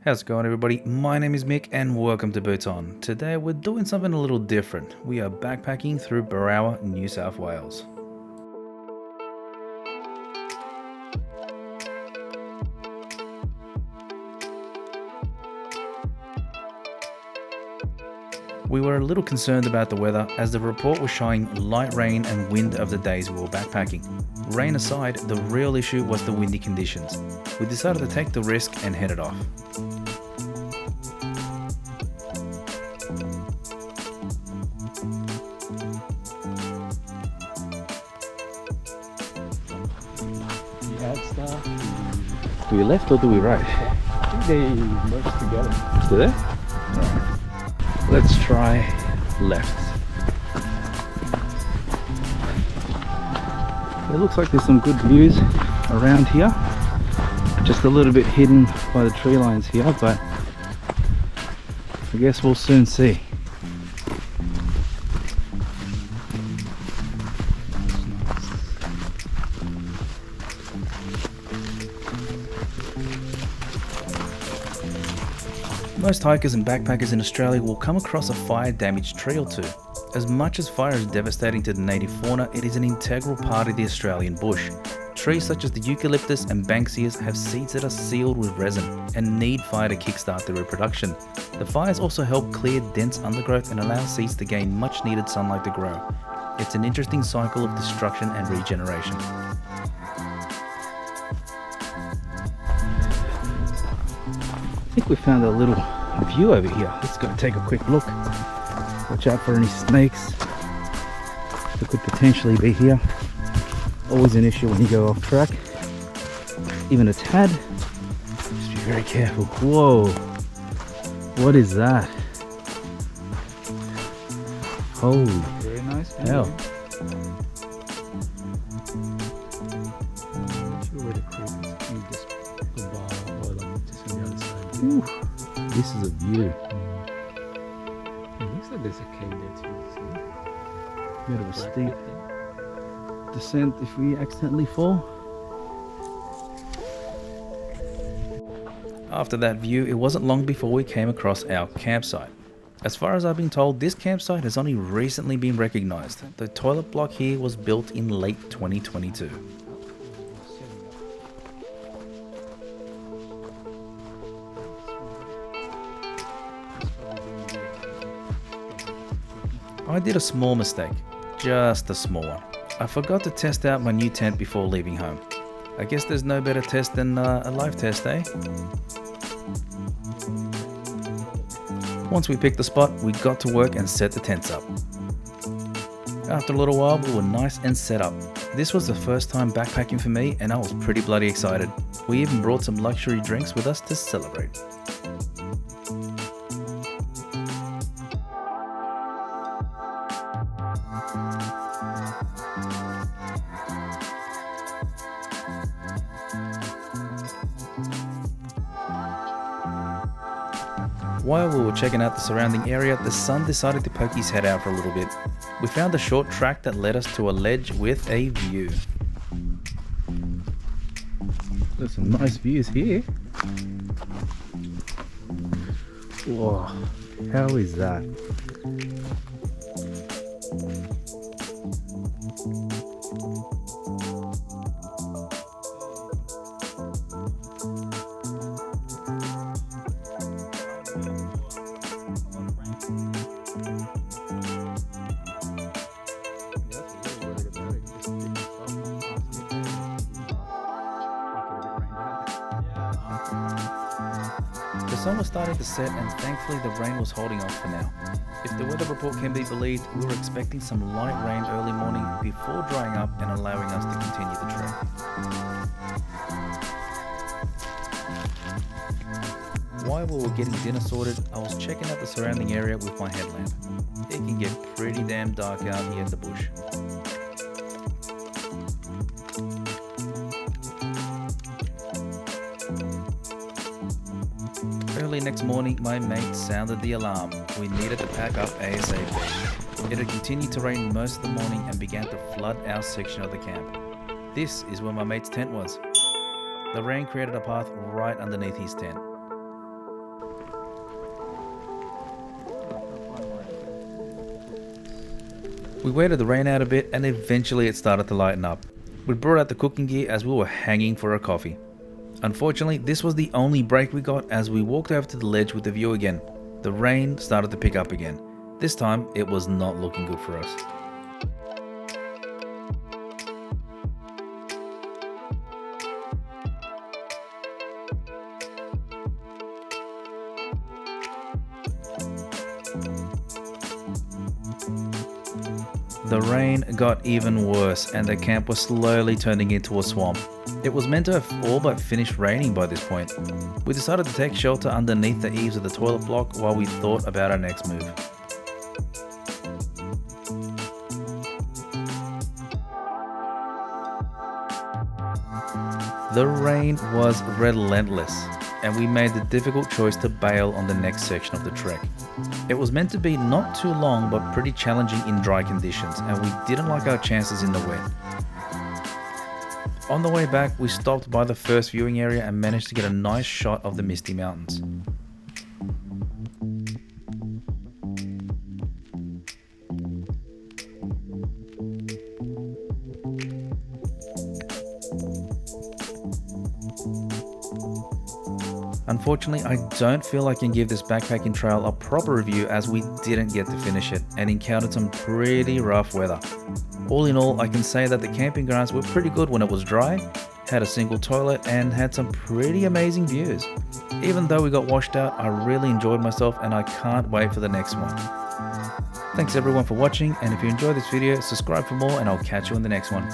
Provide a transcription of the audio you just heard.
How's it going, everybody? My name is Mick and welcome to Boots On. Today we're doing something a little different. We are backpacking through Berowra, New South Wales. We were a little concerned about the weather as the report was showing light rain and wind of the days we were backpacking. Rain aside, the real issue was the windy conditions. We decided to take the risk and headed off. Do we left or do we right? I think they merged together. Do they? Right. Let's try left. It looks like there's some good views around here. Just a little bit hidden by the tree lines here, but I guess we'll soon see. Most hikers and backpackers in Australia will come across a fire-damaged tree or two. As much as fire is devastating to the native fauna, it is an integral part of the Australian bush. Trees such as the eucalyptus and banksias have seeds that are sealed with resin and need fire to kickstart their reproduction. The fires also help clear dense undergrowth and allow seeds to gain much needed sunlight to grow. It's an interesting cycle of destruction and regeneration. I think we found a little view over here. Let's go take a quick look. Watch out for any snakes that could potentially be here. Always an issue when you go off track, even a tad. Just be very careful. Whoa, what is that? Holy Very nice. hell. I'm not sure where the creek is. You just the bar or like just on the other side. Ooh, this is a view. It looks like there's a cave there too. See? Bit of a steep descent if we accidentally fall. After that view, it wasn't long before we came across our campsite. As far as I've been told, this campsite has only recently been recognised. The toilet block here was built in late 2022. I did a small mistake, just a small one. I forgot to test out my new tent before leaving home. I guess there's no better test than a live test, eh? Once we picked the spot, we got to work and set the tents up. After a little while, we were nice and set up. This was the first time backpacking for me and I was pretty bloody excited. We even brought some luxury drinks with us to celebrate. While we were checking out the surrounding area, the sun decided to poke his head out for a little bit. We found a short track that led us to a ledge with a view. There's some nice views here. Whoa, how is that? The sun was starting to set and thankfully the rain was holding off for now. If the weather report can be believed, we were expecting some light rain early morning before drying up and allowing us to continue the trek. While we were getting dinner sorted, I was checking out the surrounding area with my headlamp. It can get pretty damn dark out here in the bush. Early next morning, my mate sounded the alarm. We needed to pack up ASAP. It had continued to rain most of the morning and began to flood our section of the camp. This is where my mate's tent was. The rain created a path right underneath his tent. We waited the rain out a bit and eventually it started to lighten up. We brought out the cooking gear as we were hanging for a coffee. Unfortunately, this was the only break we got as we walked over to the ledge with the view again. The rain started to pick up again. This time, it was not looking good for us. The rain got even worse and the camp was slowly turning into a swamp. It was meant to have all but finished raining by this point. We decided to take shelter underneath the eaves of the toilet block while we thought about our next move. The rain was relentless, and we made the difficult choice to bail on the next section of the trek. It was meant to be not too long but pretty challenging in dry conditions, and we didn't like our chances in the wet. On the way back, we stopped by the first viewing area and managed to get a nice shot of the Misty Mountains. Unfortunately, I don't feel I can give this backpacking trail a proper review as we didn't get to finish it and encountered some pretty rough weather. All in all, I can say that the camping grounds were pretty good when it was dry, had a single toilet and had some pretty amazing views. Even though we got washed out, I really enjoyed myself and I can't wait for the next one. Thanks everyone for watching, and if you enjoyed this video, subscribe for more and I'll catch you in the next one.